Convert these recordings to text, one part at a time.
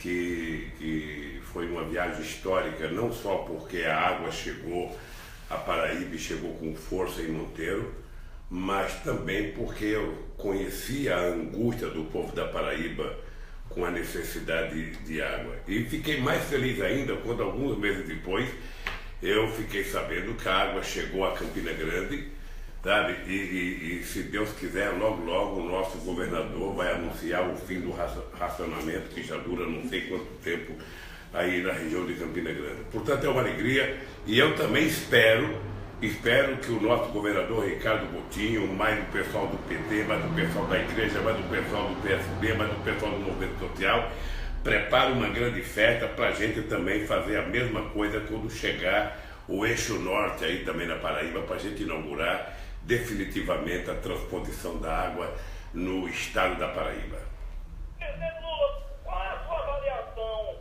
que foi uma viagem histórica, não só porque a água chegou a Paraíba e chegou com força em Monteiro, mas também porque eu conhecia a angústia do povo da Paraíba com a necessidade de água. E fiquei mais feliz ainda quando, alguns meses depois, eu fiquei sabendo que a água chegou a Campina Grande, sabe? E se Deus quiser, logo logo o nosso governador vai anunciar o fim do racionamento, que já dura não sei quanto tempo aí na região de Campina Grande. Portanto, é uma alegria, e eu também espero que o nosso governador Ricardo Coutinho, mais o pessoal do PT, mais o pessoal da igreja, mais o pessoal do PSB, mais o pessoal do movimento social, prepare uma grande festa para a gente também fazer a mesma coisa quando chegar o eixo norte aí também na Paraíba, para a gente inaugurar definitivamente a transposição da água no estado da Paraíba. Presidente Lula, qual é a sua avaliação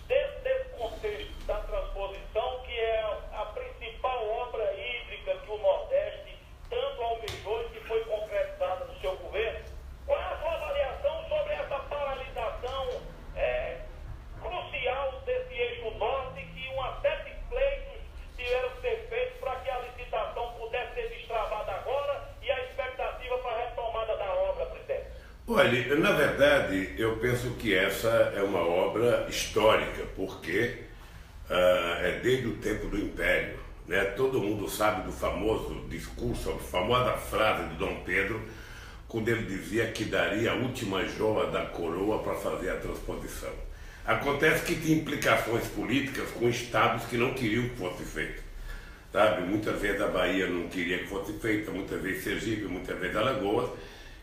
desse contexto da transposição, que é a principal obra hídrica que o Nordeste tanto almejou e que foi concretizada no seu governo? Qual é a sua avaliação sobre essa paralisação crucial desse eixo norte, que uma série de pleitos tiveram que ser feitos para que a licitação pudesse ser destravada agora e a expectativa para a retomada da obra, presidente? Olha, na verdade, eu penso que essa é uma obra histórica, porque é desde o tempo do Império, né? Todo mundo sabe do famoso discurso, a famosa frase de Dom Pedro, quando ele dizia que daria a última joia da coroa para fazer a transposição. Acontece que tem implicações políticas com estados que não queriam que fosse feito, sabe? Muitas vezes a Bahia não queria que fosse feita, muitas vezes Sergipe, muitas vezes Alagoas,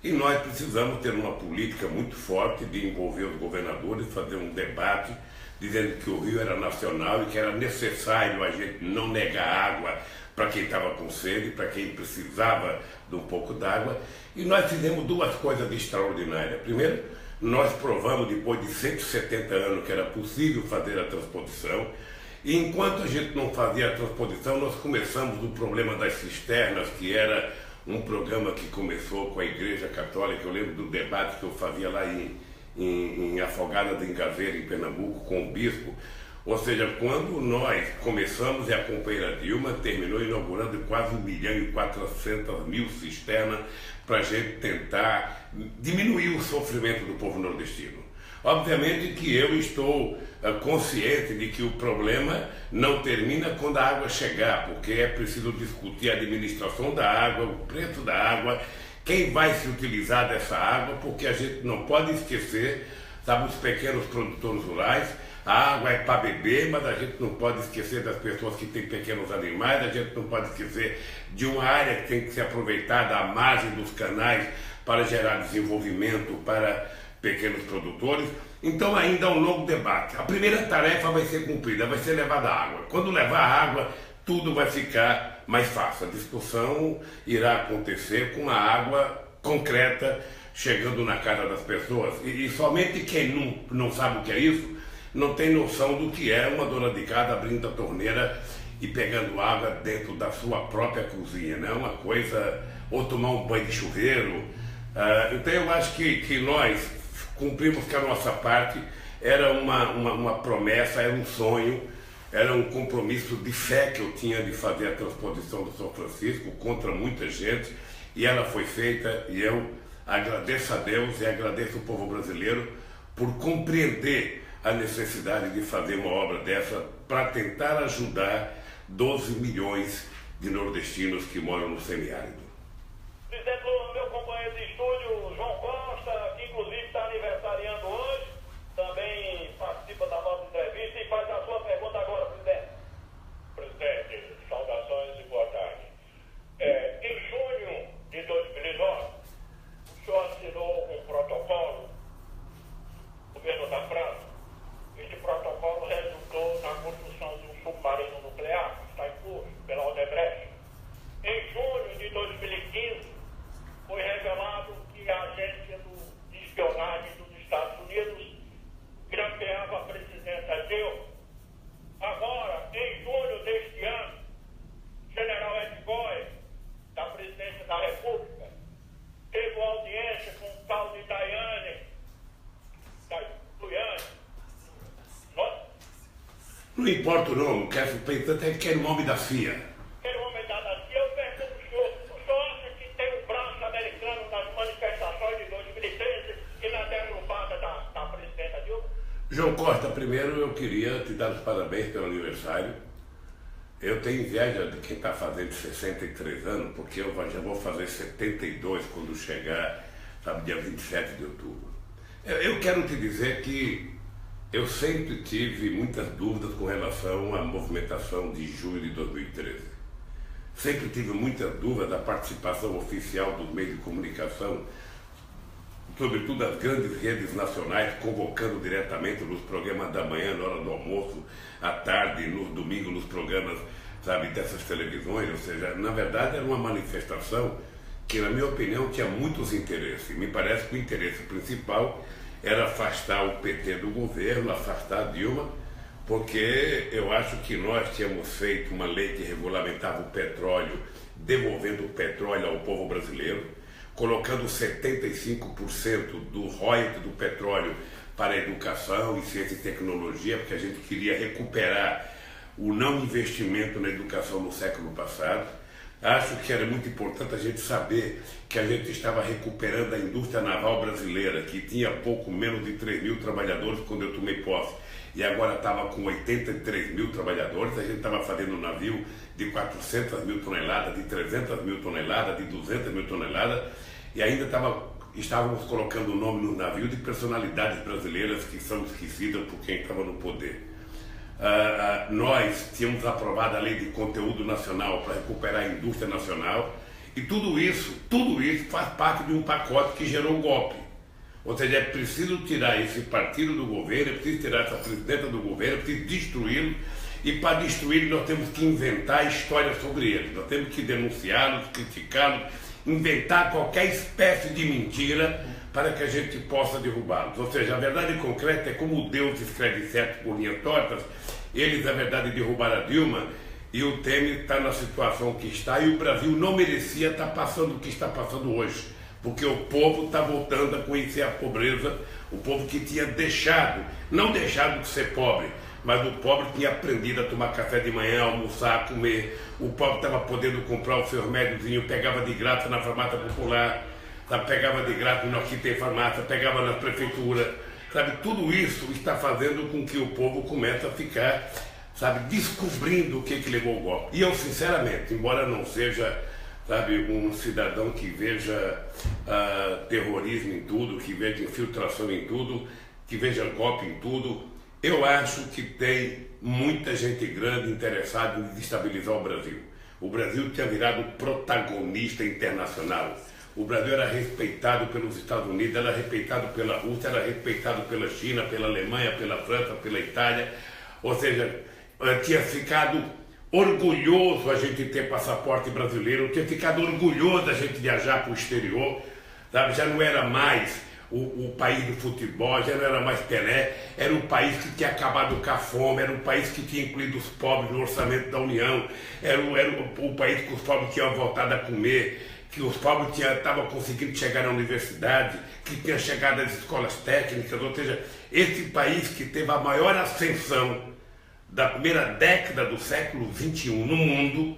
e nós precisamos ter uma política muito forte de envolver os governadores, fazer um debate, dizendo que o rio era nacional e que era necessário a gente não negar água para quem estava com sede, para quem precisava de um pouco d'água. E nós fizemos duas coisas extraordinárias. Primeiro, nós provamos, depois de 170 anos, que era possível fazer a transposição. E enquanto a gente não fazia a transposição, nós começamos o problema das cisternas, que era um programa que começou com a Igreja Católica. Eu lembro do debate que eu fazia lá em Afogada de Engaveira, em Pernambuco, com o bispo. Ou seja, quando nós começamos, e a companheira Dilma terminou inaugurando quase 1.400.000 cisternas para a gente tentar diminuir o sofrimento do povo nordestino. Obviamente que eu estou consciente de que o problema não termina quando a água chegar, porque é preciso discutir a administração da água, o preço da água, quem vai se utilizar dessa água, porque a gente não pode esquecer, sabe, os pequenos produtores rurais. A água é para beber, mas a gente não pode esquecer das pessoas que têm pequenos animais, a gente não pode esquecer de uma área que tem que ser aproveitada à margem dos canais para gerar desenvolvimento para pequenos produtores. Então ainda há um longo debate. A primeira tarefa vai ser cumprida, vai ser levar a água. Quando levar a água, tudo vai ficar mais fácil. A discussão irá acontecer com a água concreta chegando na casa das pessoas. E somente quem não sabe o que é isso, não tem noção do que é uma dona de casa abrindo a torneira e pegando água dentro da sua própria cozinha, né? Uma coisa, ou tomar um banho de chuveiro. Então eu acho que nós cumprimos com a nossa parte. Era uma promessa, era um sonho, era um compromisso de fé que eu tinha de fazer a transposição do São Francisco contra muita gente, e ela foi feita, e eu agradeço a Deus e agradeço o povo brasileiro por compreender a necessidade de fazer uma obra dessa para tentar ajudar 12 milhões de nordestinos que moram no semiárido. Presidente Lula, meu companheiro de estúdio, João Costa, que inclusive está aniversariando hoje, também participa da nossa entrevista e faz a sua pergunta agora, presidente. Presidente, saudações e boa tarde. Em junho de 2009, o senhor assinou um protocolo, o governo da França. Este protocolo resultou na construção de um submarino nuclear, que está em curso, pela Odebrecht. Em junho de 2009, Não importa o nome, o representante é que era o nome da CIA. Aquele homem da CIA, eu pergunto o senhor acha que tem o braço americano nas manifestações de 2013 e na derrubada da presidenta Dilma? João Costa, primeiro eu queria te dar os parabéns pelo aniversário. Eu tenho inveja de quem está fazendo 63 anos, porque eu já vou fazer 72 quando chegar, sabe, dia 27 de outubro. Eu quero te dizer que eu sempre tive muitas dúvidas com relação à movimentação de julho de 2013. Sempre tive muitas dúvidas da participação oficial dos meios de comunicação, sobretudo as grandes redes nacionais, convocando diretamente nos programas da manhã, na hora do almoço, à tarde, nos domingos, nos programas, sabe, dessas televisões. Ou seja, na verdade era uma manifestação que, na minha opinião, tinha muitos interesses. Me parece que o interesse principal era afastar o PT do governo, afastar a Dilma, porque eu acho que nós tínhamos feito uma lei que regulamentava o petróleo, devolvendo o petróleo ao povo brasileiro, colocando 75% do royalties do petróleo para a educação e ciência e tecnologia, porque a gente queria recuperar o não investimento na educação no século passado. Acho que era muito importante a gente saber que a gente estava recuperando a indústria naval brasileira, que tinha pouco menos de 3 mil trabalhadores quando eu tomei posse, e agora estava com 83 mil trabalhadores. A gente estava fazendo um navio de 400 mil toneladas, de 300 mil toneladas, de 200 mil toneladas, e ainda estávamos colocando o nome no navio de personalidades brasileiras que são esquecidas por quem estava no poder. Nós tínhamos aprovado a lei de conteúdo nacional para recuperar a indústria nacional, e tudo isso faz parte de um pacote que gerou um golpe. Ou seja, é preciso tirar esse partido do governo, é preciso tirar essa presidenta do governo, é preciso destruí-lo, e para destruí-lo nós temos que inventar histórias sobre ele, nós temos que denunciá-los, criticá-los, inventar qualquer espécie de mentira para que a gente possa derrubá-los. Ou seja, a verdade concreta é como Deus escreve certo por linhas tortas. Eles, na verdade, derrubaram a Dilma, e o Temer está na situação que está, e o Brasil não merecia estar passando o que está passando hoje, porque o povo está voltando a conhecer a pobreza, o povo que tinha não deixado de ser pobre, mas o pobre tinha aprendido a tomar café de manhã, almoçar, comer. O pobre estava podendo comprar o seu remédiozinho, pegava de graça na farmácia popular, sabe, pegava de graça no que tem farmácia, pegava na prefeitura, sabe, tudo isso está fazendo com que o povo comece a ficar, sabe, descobrindo o que levou o golpe. E eu, sinceramente, embora não seja, sabe, um cidadão que veja terrorismo em tudo, que veja infiltração em tudo, que veja golpe em tudo, eu acho que tem muita gente grande interessada em desestabilizar o Brasil. O Brasil tinha virado protagonista internacional. O Brasil era respeitado pelos Estados Unidos, era respeitado pela Rússia, era respeitado pela China, pela Alemanha, pela França, pela Itália. Ou seja, tinha ficado orgulhoso a gente ter passaporte brasileiro, tinha ficado orgulhoso a gente viajar para o exterior, sabe? Já não era mais o país do futebol, já não era mais Pelé, era um país que tinha acabado com a fome, era um país que tinha incluído os pobres no orçamento da União, era o país que os pobres tinham voltado a comer, que os pobres estavam conseguindo chegar à universidade, que tinha chegado às escolas técnicas. Ou seja, esse país que teve a maior ascensão da primeira década do século XXI no mundo,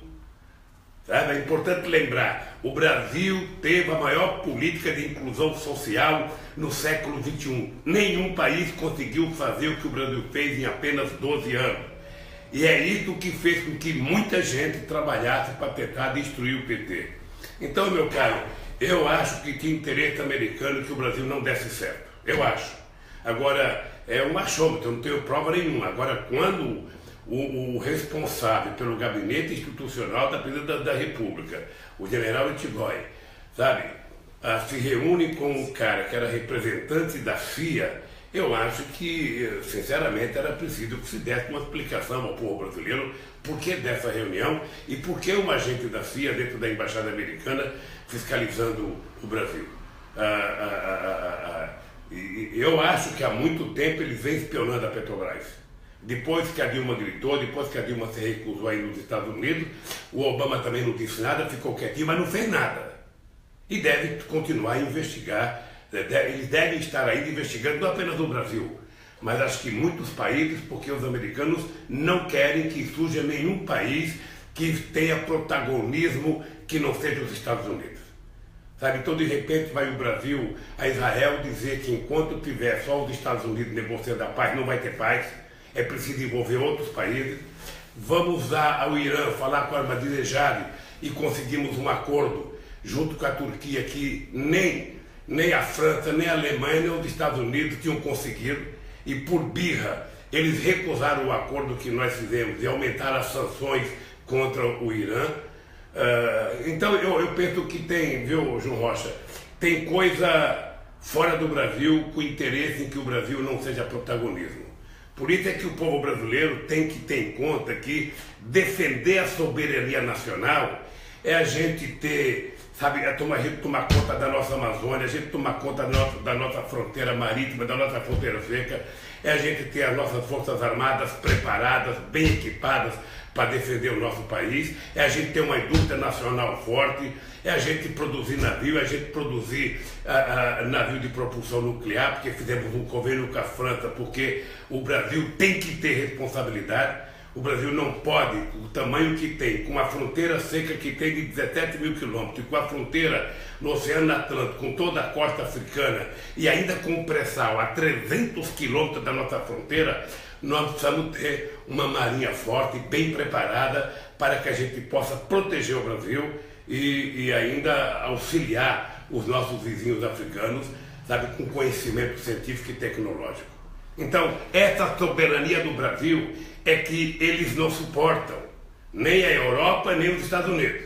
sabe? É importante lembrar, o Brasil teve a maior política de inclusão social no século XXI. Nenhum país conseguiu fazer o que o Brasil fez em apenas 12 anos. E é isso que fez com que muita gente trabalhasse para tentar destruir o PT. Então, meu caro, eu acho que tinha interesse americano que o Brasil não desse certo. Eu acho. Agora, é um achômetro, eu não tenho prova nenhuma. Agora, quando o responsável pelo gabinete institucional da presidência da República, o general Itigoy, sabe, se reúne com um cara que era representante da CIA, eu acho que, sinceramente, era preciso que se desse uma explicação ao povo brasileiro por que dessa reunião e por que um agente da CIA dentro da Embaixada Americana fiscalizando o Brasil. Eu acho que há muito tempo eles vêm espionando a Petrobras. Depois que a Dilma gritou, depois que a Dilma se recusou aí nos Estados Unidos, o Obama também não disse nada, ficou quietinho, mas não fez nada. E deve continuar a investigar, eles devem estar ainda investigando não apenas no Brasil, mas acho que muitos países, porque os americanos não querem que surja nenhum país que tenha protagonismo que não seja os Estados Unidos. Sabe, então de repente vai o Brasil a Israel dizer que enquanto tiver só os Estados Unidos negociando a paz, não vai ter paz, é preciso envolver outros países. Vamos ao Irã falar com a Ahmadinejad e conseguimos um acordo junto com a Turquia que nem a França, nem a Alemanha, nem os Estados Unidos tinham conseguido, e por birra eles recusaram o acordo que nós fizemos de aumentar as sanções contra o Irã. Então eu penso que tem, viu, João Rocha, tem coisa fora do Brasil com interesse em que o Brasil não seja protagonismo. Por isso é que o povo brasileiro tem que ter em conta que defender a soberania nacional é a gente ter, sabe, a gente tomar conta da nossa Amazônia, a gente tomar conta da nossa fronteira marítima, da nossa fronteira seca, é a gente ter as nossas forças armadas preparadas, bem equipadas para defender o nosso país, é a gente ter uma indústria nacional forte, é a gente produzir navio, é a gente produzir navio de propulsão nuclear, porque fizemos um convênio com a França, porque o Brasil tem que ter responsabilidade. O Brasil não pode, o tamanho que tem, com a fronteira seca que tem de 17 mil quilômetros, com a fronteira no Oceano Atlântico, com toda a costa africana e ainda com o pré-sal a 300 quilômetros da nossa fronteira, nós precisamos ter uma marinha forte, bem preparada, para que a gente possa proteger o Brasil e ainda auxiliar os nossos vizinhos africanos, sabe, com conhecimento científico e tecnológico. Então, essa soberania do Brasil é que eles não suportam, nem a Europa, nem os Estados Unidos.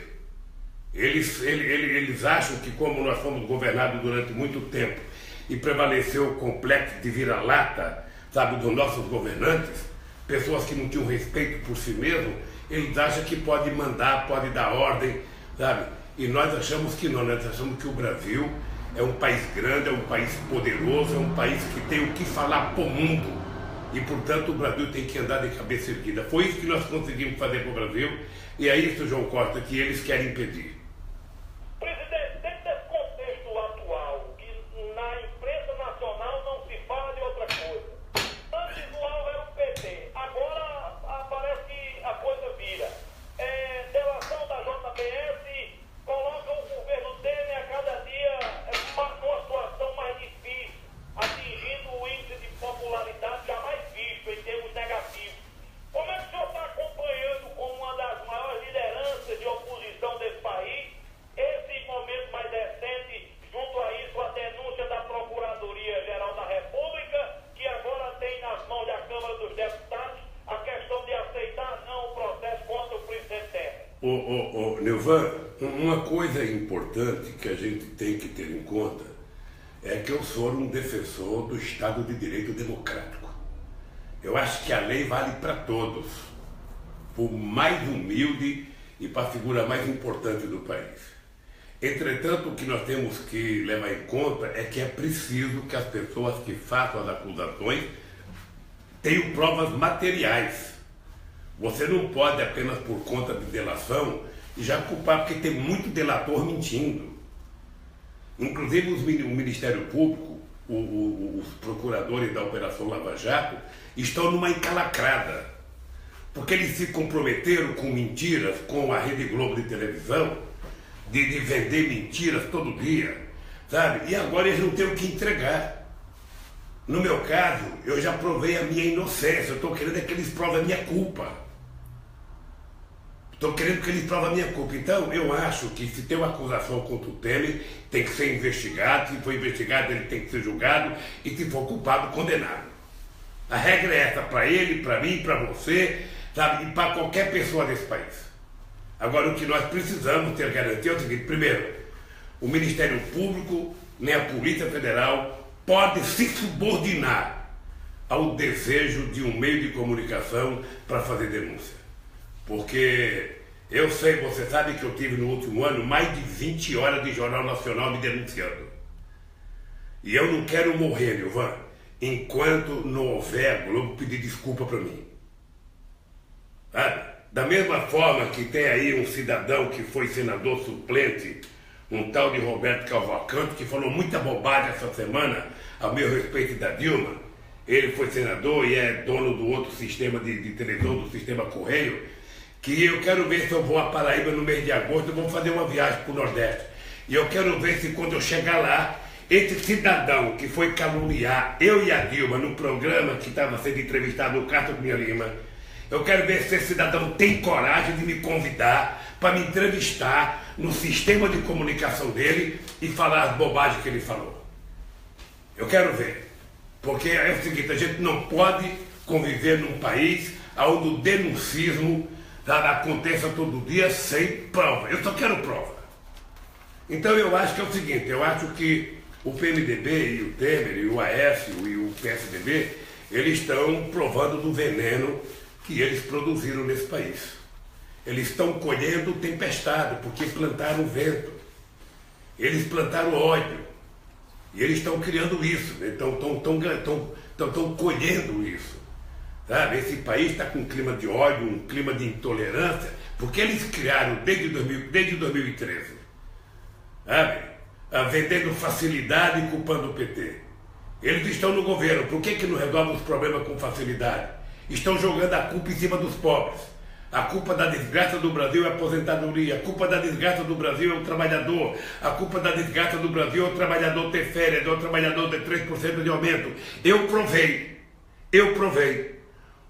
Eles acham que, como nós fomos governados durante muito tempo e prevaleceu o complexo de vira-lata, sabe, dos nossos governantes, pessoas que não tinham respeito por si mesmos, eles acham que pode mandar, pode dar ordem, sabe? E nós achamos que não, nós achamos que o Brasil é um país grande, é um país poderoso, é um país que tem o que falar para o mundo. E, portanto, o Brasil tem que andar de cabeça erguida. Foi isso que nós conseguimos fazer para o Brasil, e é isso, João Costa, que eles querem impedir. Presidente, dentro desse contexto atual, que na imprensa nacional não se fala de outra coisa. Antes o alvo era o PT, agora parece que a coisa vira. Delação da JBS coloca o governo Temer a cada dia numa situação mais difícil, atingindo o índice de popularidade jamais visto em termos negativos. Como é que o senhor está acompanhando, como uma das maiores lideranças de oposição desse país, esse momento mais recente, junto a isso, a denúncia da Procuradoria-Geral da República, que agora tem nas mãos da Câmara dos Deputados a questão de aceitar não o processo contra o presidente Temer? Nilvan, uma coisa importante que a gente tem que ter em conta é que eu sou um defensor do Estado de Direito Democrático. Eu acho que a lei vale para todos, por mais humilde e para a figura mais importante do país. Entretanto, o que nós temos que levar em conta é que é preciso que as pessoas que façam as acusações tenham provas materiais. Você não pode, apenas por conta de delação, já culpar, porque tem muito delator mentindo. Inclusive o Ministério Público, os procuradores da Operação Lava Jato, estão numa encalacrada, porque eles se comprometeram com mentiras, com a Rede Globo de televisão, de vender mentiras todo dia, sabe? E agora eles não têm o que entregar. No meu caso, eu já provei a minha inocência, eu estou querendo é que eles provem a minha culpa. Estou querendo que eles provem a minha culpa. Então, eu acho que se tem uma acusação contra o Temer, tem que ser investigado. Se for investigado, ele tem que ser julgado. E se for culpado, condenado. A regra é essa para ele, para mim, para você, sabe? E para qualquer pessoa desse país. Agora, o que nós precisamos ter garantia é o seguinte. Primeiro, o Ministério Público, nem a Polícia Federal, pode se subordinar ao desejo de um meio de comunicação para fazer denúncia. Porque eu sei, você sabe que eu tive no último ano mais de 20 horas de Jornal Nacional me denunciando. E eu não quero morrer, Nilvan, enquanto não houver a Globo pedir desculpa para mim. Da mesma forma que tem aí um cidadão que foi senador suplente, um tal de Roberto Cavalcante, que falou muita bobagem essa semana ao meu respeito da Dilma, ele foi senador e é dono do outro sistema de televisão, do sistema Correio, que eu quero ver se eu vou a Paraíba no mês de agosto, eu vou fazer uma viagem para o Nordeste. E eu quero ver se quando eu chegar lá, esse cidadão que foi caluniar eu e a Dilma no programa que estava sendo entrevistado no Castro Cunha Lima, eu quero ver se esse cidadão tem coragem de me convidar para me entrevistar no sistema de comunicação dele e falar as bobagens que ele falou. Eu quero ver. Porque é o seguinte, a gente não pode conviver num país onde o denuncismo aconteça todo dia sem prova. Eu só quero prova. Então eu acho que é o seguinte, eu acho que o PMDB e o Temer e o Aécio e o PSDB, eles estão provando do veneno que eles produziram nesse país. Eles estão colhendo tempestade, porque plantaram vento. Eles plantaram ódio. E eles estão criando isso, né? Estão colhendo isso. Sabe? Esse país está com um clima de ódio, um clima de intolerância, porque eles criaram desde 2013. Sabe? Vendendo facilidade e culpando o PT. Eles estão no governo, por que não resolvem os problemas com facilidade? Estão jogando a culpa em cima dos pobres. A culpa da desgraça do Brasil é a aposentadoria, a culpa da desgraça do Brasil é o trabalhador, a culpa da desgraça do Brasil é o trabalhador ter férias, é o trabalhador ter 3% de aumento. Eu provei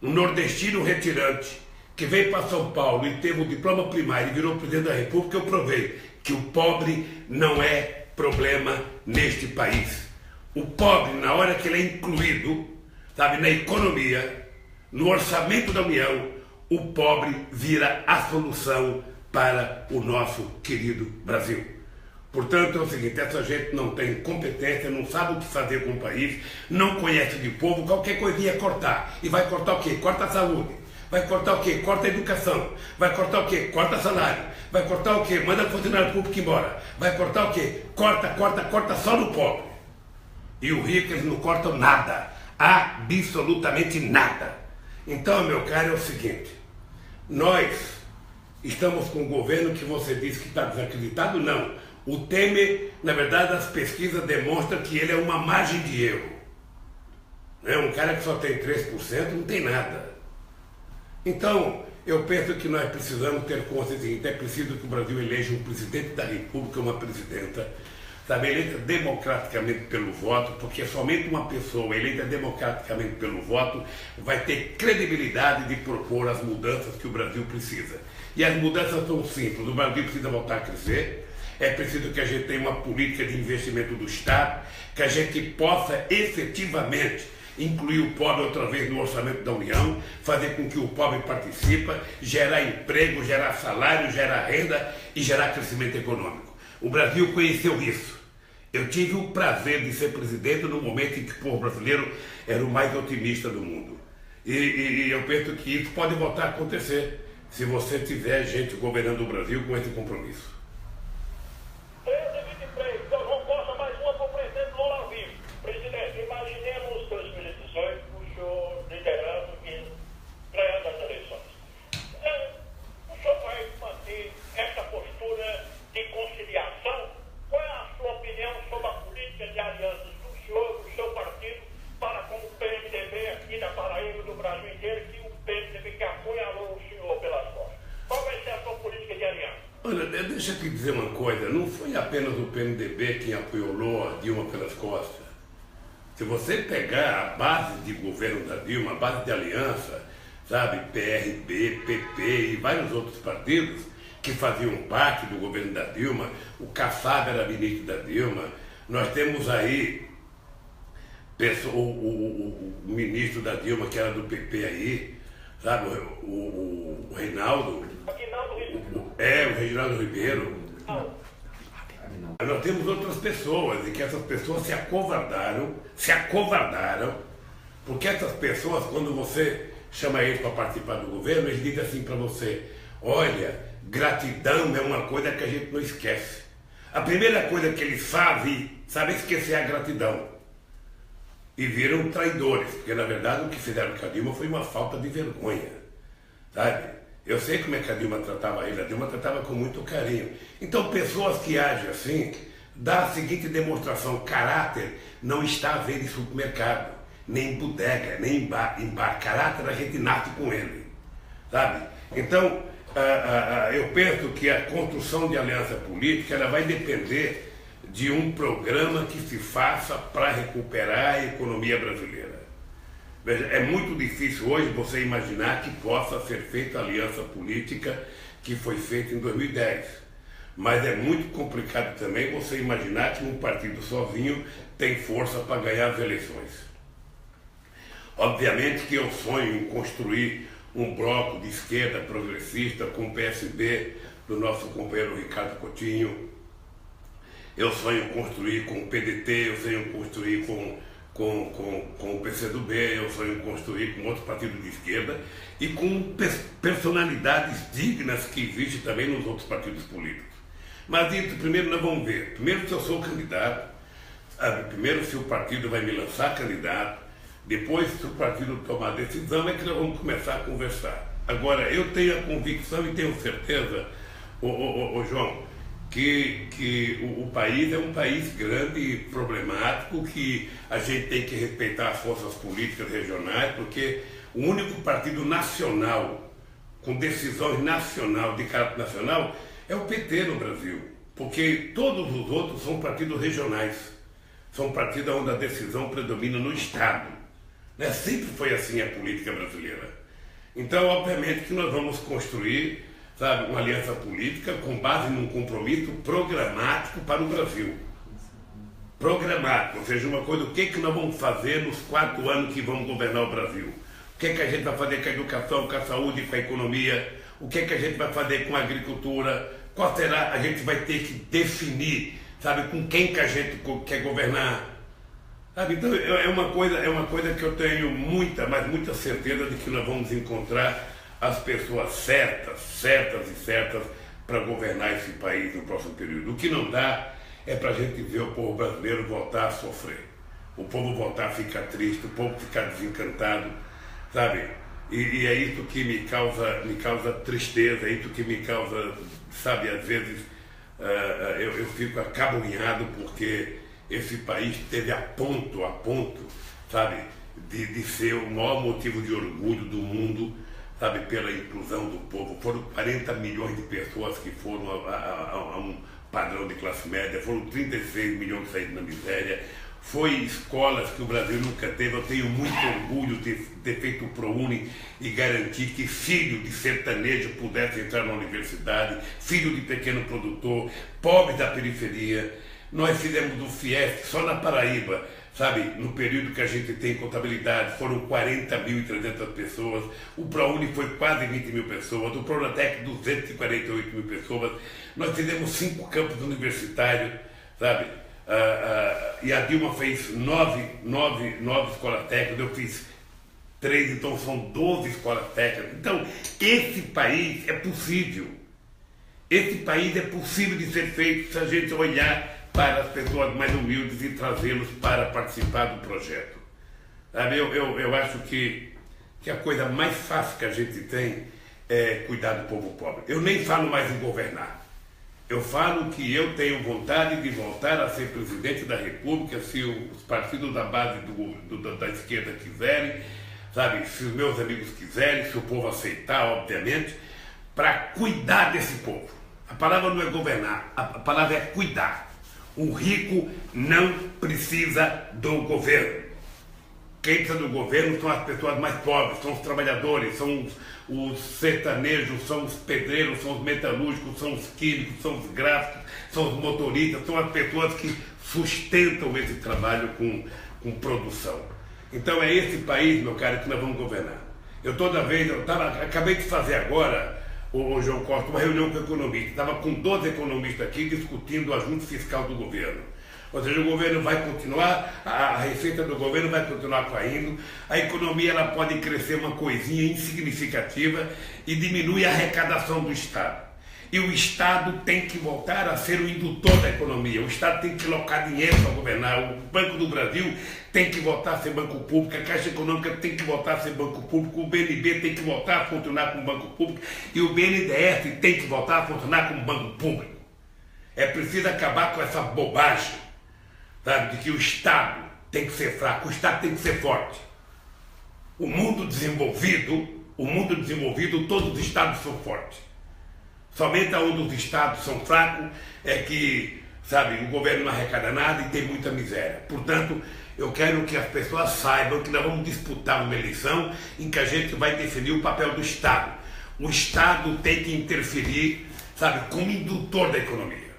um nordestino retirante que veio para São Paulo e teve o diploma primário e virou presidente da República, eu provei que o pobre não é problema neste país. O pobre, na hora que ele é incluído, sabe, na economia, no orçamento da União, o pobre vira a solução para o nosso querido Brasil. Portanto, é o seguinte, essa gente não tem competência, não sabe o que fazer com o país, não conhece de povo, qualquer coisinha é cortar. E vai cortar o quê? Corta a saúde. Vai cortar o quê? Corta a educação. Vai cortar o quê? Corta salário. Vai cortar o quê? Manda o funcionário público embora. Vai cortar o quê? Corta só no pobre. E o rico eles não cortam nada. Absolutamente nada. Então, meu caro, é o seguinte. Nós estamos com um governo que você disse que está desacreditado? Não. O Temer, na verdade, as pesquisas demonstram que ele é uma margem de erro. Um cara que só tem 3% não tem nada. Então, eu penso que nós precisamos ter consciência, é preciso que o Brasil eleja um presidente da República, uma presidenta, sabe, eleita democraticamente pelo voto, porque somente uma pessoa eleita democraticamente pelo voto vai ter credibilidade de propor as mudanças que o Brasil precisa. E as mudanças são simples, o Brasil precisa voltar a crescer, é preciso que a gente tenha uma política de investimento do Estado, que a gente possa efetivamente incluir o pobre outra vez no orçamento da União, fazer com que o pobre participe, gerar emprego, gerar salário, gerar renda e gerar crescimento econômico. O Brasil conheceu isso. Eu tive o prazer de ser presidente no momento em que o povo brasileiro era o mais otimista do mundo. E eu penso que isso pode voltar a acontecer se você tiver gente governando o Brasil com esse compromisso. 13h23, então João Costa, mais uma para o presidente Lula ao vivo. Presidente, imaginemos 2018, o senhor liderando e ganhando as eleições. O senhor vai manter essa postura de conciliação? Qual é a sua opinião sobre a política de alianças do senhor, do seu partido, para com o PMDB aqui da Paraíba e do Brasil inteiro, que o PMDB que apoiou o senhor pelas costas? Qual vai ser a sua política de aliança? Olha, deixa eu te dizer uma coisa, não foi apenas o PMDB quem apoiou a Dilma pelas costas. Se você pegar a base de governo da Dilma, a base de aliança, sabe, PRB, PP e vários outros partidos que faziam parte do governo da Dilma, o Kassab era ministro da Dilma, nós temos aí o ministro da Dilma que era do PP aí, sabe, o Reinaldo. O Reginaldo Ribeiro. Nós temos outras pessoas, e que essas pessoas se acovardaram, porque essas pessoas, quando você chama eles para participar do governo, eles dizem assim para você, olha, gratidão é uma coisa que a gente não esquece. A primeira coisa que eles fazem, sabe, esquecer a gratidão. E viram traidores, porque na verdade o que fizeram com a Dilma foi uma falta de vergonha, sabe? Eu sei como é que a Dilma tratava ele, a Dilma tratava com muito carinho. Então pessoas que agem assim, dá a seguinte demonstração, caráter não está à venda em supermercado. nem em bodega, nem em bar. Caráter a gente nasce com ele, sabe? Então, eu penso que a construção de aliança política ela vai depender de um programa que se faça para recuperar a economia brasileira. Veja, é muito difícil hoje você imaginar que possa ser feita a aliança política que foi feita em 2010. Mas é muito complicado também você imaginar que um partido sozinho tem força para ganhar as eleições. Obviamente que eu sonho em construir um bloco de esquerda progressista com o PSB do nosso companheiro Ricardo Coutinho. Eu sonho em construir com o PDT, eu sonho em construir com o PCdoB, eu sonho em construir com outros partidos de esquerda e com personalidades dignas que existem também nos outros partidos políticos. Mas isso, primeiro nós vamos ver. Primeiro se eu sou candidato, sabe? Primeiro se o partido vai me lançar candidato, depois se o partido tomar a decisão é que nós vamos começar a conversar. Agora, eu tenho a convicção e tenho certeza, João, que o país é um país grande e problemático, que a gente tem que respeitar as forças políticas regionais, porque o único partido nacional, com decisões nacional, de caráter nacional, é o PT no Brasil, porque todos os outros são partidos regionais, são partidos onde a decisão predomina no Estado. Né? Sempre foi assim a política brasileira. Então, obviamente que nós vamos construir, sabe, uma aliança política com base num compromisso programático para o Brasil. Programático, ou seja, uma coisa, o que nós vamos fazer nos 4 anos que vamos governar o Brasil? O que a gente vai fazer com a educação, com a saúde, com a economia? O que a gente vai fazer com a agricultura? Qual será? A gente vai ter que definir, sabe, com quem que a gente quer governar. Sabe? Então é uma coisa que eu tenho muita certeza de que nós vamos encontrar as pessoas certas para governar esse país no próximo período. O que não dá é para a gente ver o povo brasileiro voltar a sofrer, o povo voltar a ficar triste, o povo ficar desencantado, sabe? E é isso que me causa tristeza, é isso que me causa, sabe, às vezes eu fico acabrunhado porque esse país esteve a ponto, sabe, de ser o maior motivo de orgulho do mundo, sabe, pela inclusão do povo. Foram 40 milhões de pessoas que foram a um padrão de classe média, foram 36 milhões que saíram da miséria, foi escolas que o Brasil nunca teve. Eu tenho muito orgulho de ter feito o ProUni e garantir que filho de sertanejo pudesse entrar na universidade, filho de pequeno produtor, pobre da periferia. Nós fizemos do Fiesp, só na Paraíba, sabe, no período que a gente tem contabilidade, foram 40.300 pessoas, o ProUni foi quase 20 mil pessoas, o Pronatec 248 mil pessoas, nós fizemos 5 campos universitários, sabe, e a Dilma fez 9 escolas técnicas, eu fiz 3, então são 12 escolas técnicas. Então, esse país é possível. Esse país é possível de ser feito se a gente olhar para as pessoas mais humildes e trazê-los para participar do projeto. Sabe, eu acho que a coisa mais fácil que a gente tem é cuidar do povo pobre. Eu nem falo mais em governar. Eu falo que eu tenho vontade de voltar a ser presidente da República se os partidos da base da esquerda quiserem, sabe, se os meus amigos quiserem, se o povo aceitar, obviamente, para cuidar desse povo. A palavra não é governar, a palavra é cuidar. O rico não precisa do governo. Quem precisa do governo são as pessoas mais pobres, são os trabalhadores, são os sertanejos, são os pedreiros, são os metalúrgicos, são os químicos, são os gráficos, são os motoristas, são as pessoas que sustentam esse trabalho com produção. Então é esse país, meu caro, que nós vamos governar. Acabei de fazer agora, o João Costa, uma reunião com economistas, estava com 12 economistas aqui discutindo o ajuste fiscal do governo. Ou seja, o governo vai continuar, a receita do governo vai continuar caindo, a economia ela pode crescer uma coisinha insignificativa e diminui a arrecadação do Estado. E o Estado tem que voltar a ser o indutor da economia, o Estado tem que colocar dinheiro para governar, o Banco do Brasil tem que voltar a ser banco público, a Caixa Econômica tem que voltar a ser banco público, o BNB tem que voltar a funcionar como banco público e o BNDES tem que voltar a funcionar como banco público. É preciso acabar com essa bobagem, sabe, de que o Estado tem que ser fraco, o Estado tem que ser forte. O mundo desenvolvido, todos os Estados são fortes. Somente onde os Estados são fracos é que, sabe, o governo não arrecada nada e tem muita miséria. Portanto, eu quero que as pessoas saibam que nós vamos disputar uma eleição em que a gente vai definir o papel do Estado. O Estado tem que interferir, sabe, como indutor da economia.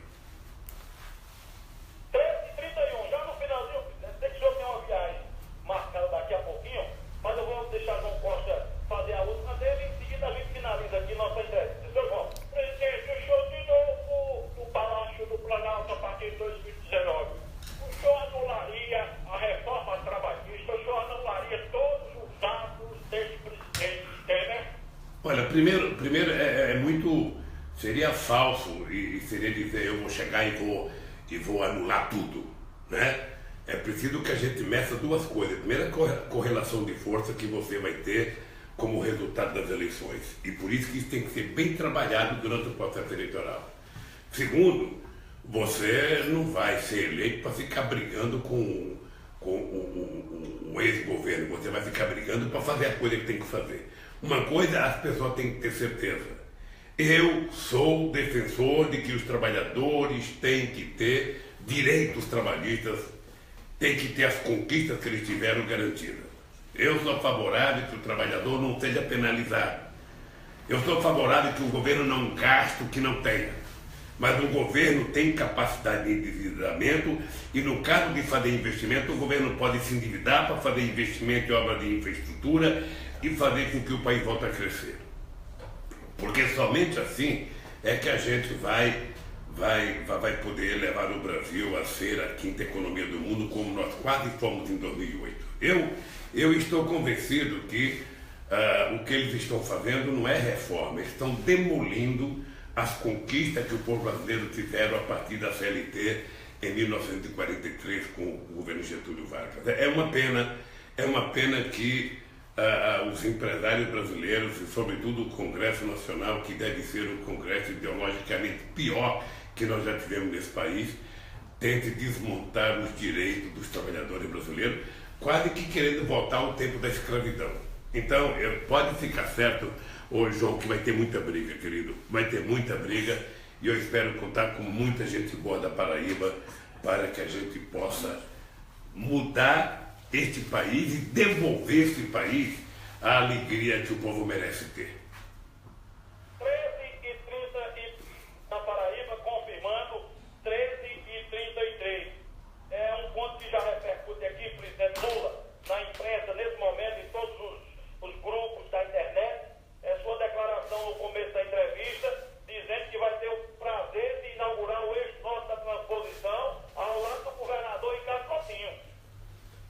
13h31, já no finalzinho, sei que o senhor tem uma viagem marcada daqui a pouquinho, mas eu vou deixar João Costa fazer a última dele e em seguida a gente finaliza aqui nossa entrevista. Senhor João, presidente, o senhor de novo no Palácio do Planalto a partir de 2019. O senhor anularia a reforma trabalhista, o senhor anularia todos os atos desse presidente Temer? Olha, primeiro é muito, seria falso e seria dizer eu vou chegar e vou anular tudo, né? É preciso que a gente meça duas coisas. Primeiro, a correlação de força que você vai ter como resultado das eleições. E por isso que isso tem que ser bem trabalhado durante o processo eleitoral. Segundo, você não vai ser eleito para ficar brigando com o ex-governo. Você vai ficar brigando para fazer a coisa que tem que fazer. Uma coisa as pessoas têm que ter certeza. Eu sou defensor de que os trabalhadores têm que ter direitos trabalhistas, têm que ter as conquistas que eles tiveram garantidas. Eu sou favorável que o trabalhador não seja penalizado. Eu sou favorável que o governo não gaste o que não tenha. Mas o governo tem capacidade de endividamento e, no caso de fazer investimento, o governo pode se endividar para fazer investimento em obras de infraestrutura e fazer com que o país volte a crescer. Porque somente assim é que a gente vai poder levar o Brasil a ser a quinta economia do mundo, como nós quase fomos em 2008. Eu estou convencido que o que eles estão fazendo não é reforma, eles estão demolindo as conquistas que o povo brasileiro tiveram a partir da CLT em 1943 com o governo Getúlio Vargas. É uma pena que os empresários brasileiros, e sobretudo o Congresso Nacional, que deve ser o congresso ideologicamente pior que nós já tivemos nesse país, tente desmontar os direitos dos trabalhadores brasileiros, quase que querendo voltar ao tempo da escravidão. Então, pode ficar certo, João, que vai ter muita briga, querido, vai ter muita briga, e eu espero contar com muita gente boa da Paraíba para que a gente possa mudar este país e devolver este país a alegria que o povo merece ter. 13h30 na Paraíba, confirmando 13h33. É um ponto que já repercute aqui, presidente Lula, na imprensa, nesse momento, em todos os grupos da internet. É sua declaração no começo da entrevista, dizendo que vai ter o prazer de inaugurar o eixo norte da transposição ao lado do governador Ricardo Coutinho.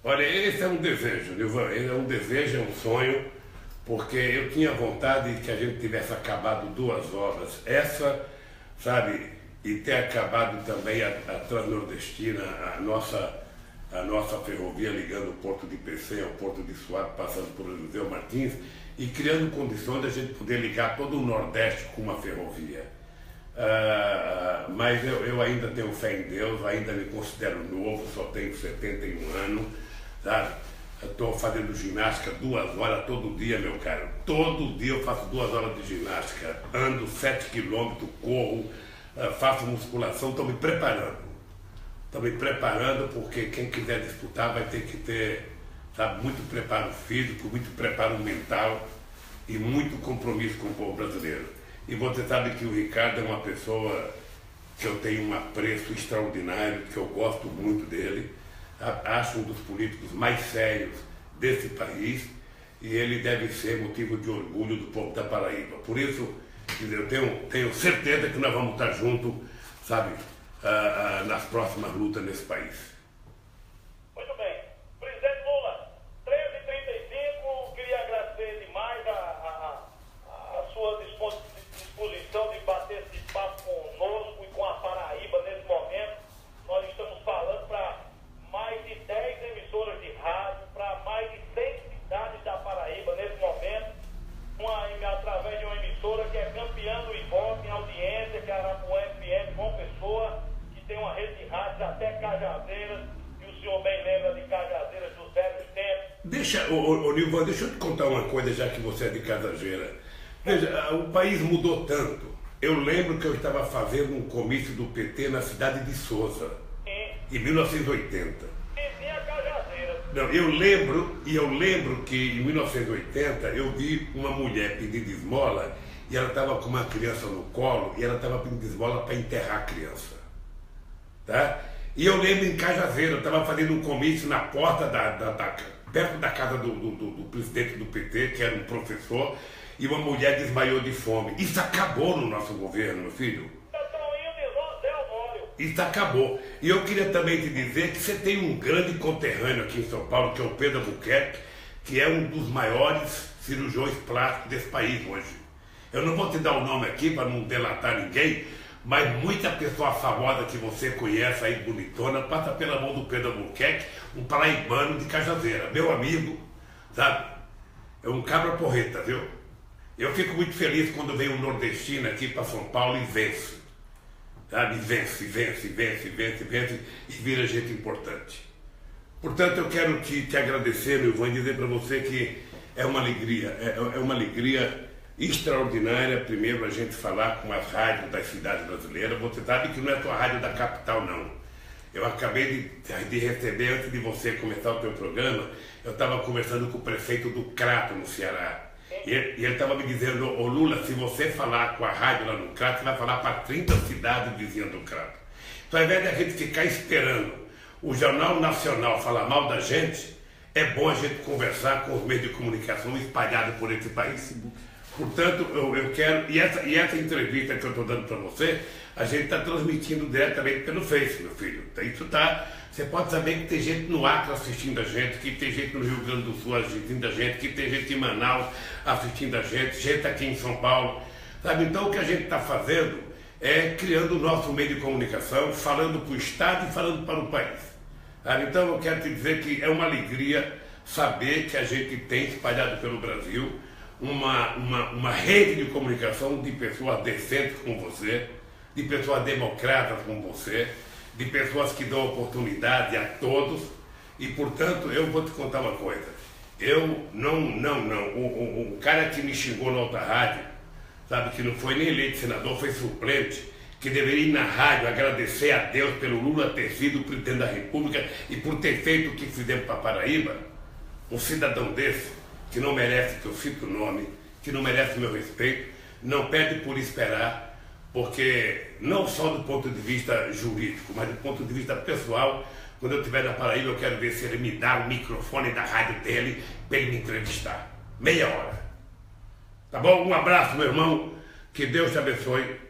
Olha, esse é um desejo, Nilvan, é um desejo, é um sonho, porque eu tinha vontade de que a gente tivesse acabado duas obras, essa, sabe, e ter acabado também a Transnordestina, a nossa ferrovia ligando o Porto de Pecém ao Porto de Suape, passando por Eliseu Martins, e criando condições de a gente poder ligar todo o Nordeste com uma ferrovia. Mas eu ainda tenho fé em Deus, ainda me considero novo, só tenho 71 anos, sabe? Estou fazendo ginástica 2 horas todo dia, meu caro. Todo dia eu faço 2 horas de ginástica, ando 7 quilômetros, corro, faço musculação, estou me preparando. Estou me preparando porque quem quiser disputar vai ter que ter, sabe, muito preparo físico, muito preparo mental e muito compromisso com o povo brasileiro. E você sabe que o Ricardo é uma pessoa que eu tenho um apreço extraordinário, que eu gosto muito dele. Acho um dos políticos mais sérios desse país e ele deve ser motivo de orgulho do povo da Paraíba. Por isso, eu tenho certeza que nós vamos estar juntos, sabe, nas próximas lutas nesse país. Muito bem. Presidente Lula, 13h35, queria agradecer demais a sua disposição de bater esse papo conosco e com a Paraíba nesse momento. Nós estamos falando para mais de 10 emissoras de rádio, para mais de 100 cidades da Paraíba nesse momento, através de uma emissora que é campeã do Ibope em audiência, que é a Arapuã FM, João Pessoa, que tem uma rede de rádios até Cajazeiras. Nilvan, deixa eu te contar uma coisa, já que você é de Cajazeira. Veja, o país mudou tanto. Eu lembro que eu estava fazendo um comício do PT na cidade de Souza, em 1980. Não, eu lembro que em 1980 eu vi uma mulher pedindo esmola e ela estava com uma criança no colo e ela estava pedindo esmola para enterrar a criança. Tá? E eu lembro em Cajazeira, eu estava fazendo um comício na porta perto da casa do presidente do PT, que era um professor, e uma mulher desmaiou de fome. Isso acabou no nosso governo, meu filho. Isso acabou. E eu queria também te dizer que você tem um grande conterrâneo aqui em São Paulo, que é o Pedro Albuquerque, que é um dos maiores cirurgiões plásticos desse país hoje. Eu não vou te dar o nome aqui para não delatar ninguém, mas muita pessoa famosa que você conhece aí, bonitona, passa pela mão do Pedro Albuquerque, um paraibano de Cajazeira, meu amigo, sabe? É um cabra porreta, viu? Eu fico muito feliz quando vem um nordestino aqui para São Paulo e vence. Sabe? Vence e vira gente importante. Portanto, eu quero te agradecer, meu irmão, e dizer para você que é uma alegria extraordinária, primeiro, a gente falar com as rádios das cidades brasileiras. Você sabe que não é tua rádio da capital, não. Eu acabei de receber, antes de você começar o teu programa, eu estava conversando com o prefeito do Crato, no Ceará. E ele estava me dizendo, ô Lula, se você falar com a rádio lá no Crato, você vai falar para 30 cidades vizinhas do Crato. Então, ao invés de a gente ficar esperando o Jornal Nacional falar mal da gente, é bom a gente conversar com os meios de comunicação espalhados por esse país. Portanto, eu quero, e essa entrevista que eu estou dando para você, a gente está transmitindo diretamente pelo Face, meu filho. Então, isso tá, você pode saber que tem gente no Acre assistindo a gente, que tem gente no Rio Grande do Sul assistindo a gente, que tem gente em Manaus assistindo a gente aqui em São Paulo, sabe? Então, o que a gente está fazendo é criando o nosso meio de comunicação, falando para o Estado e falando para o país. Sabe? Então, eu quero te dizer que é uma alegria saber que a gente tem espalhado pelo Brasil uma rede de comunicação de pessoas decentes como você, de pessoas democratas como você, de pessoas que dão oportunidade a todos. E, portanto, eu vou te contar uma coisa. O cara que me xingou na outra rádio, sabe, que não foi nem eleito senador, foi suplente, que deveria ir na rádio agradecer a Deus pelo Lula ter sido presidente da República e por ter feito o que fizemos para Paraíba. Um cidadão desse, que não merece que eu cite o nome, que não merece meu respeito, não pede por esperar, porque não só do ponto de vista jurídico, mas do ponto de vista pessoal, quando eu estiver na Paraíba, eu quero ver se ele me dá o microfone da rádio dele para ele me entrevistar. Meia hora. Tá bom? Um abraço, meu irmão. Que Deus te abençoe.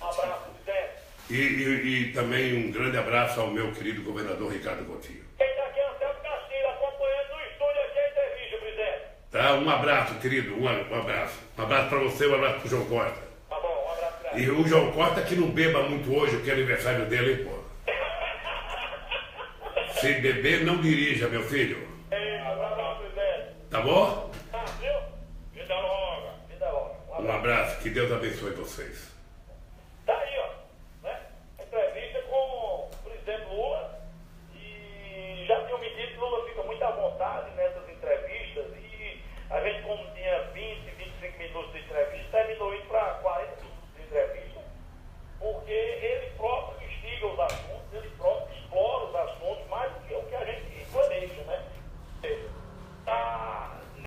Um abraço, Zé. E também um grande abraço ao meu querido governador Ricardo Coutinho. Tá? Um abraço, querido, um abraço. Um abraço para você, um abraço para o João Costa. Tá bom, um abraço pra ele. E o João Costa que não beba muito hoje, que é aniversário dele, hein, pô. Se beber, não dirija, meu filho. Um abraço, presidente. Tá bom? Tá, viu? Vida longa. Vida longa. Um abraço, que Deus abençoe vocês.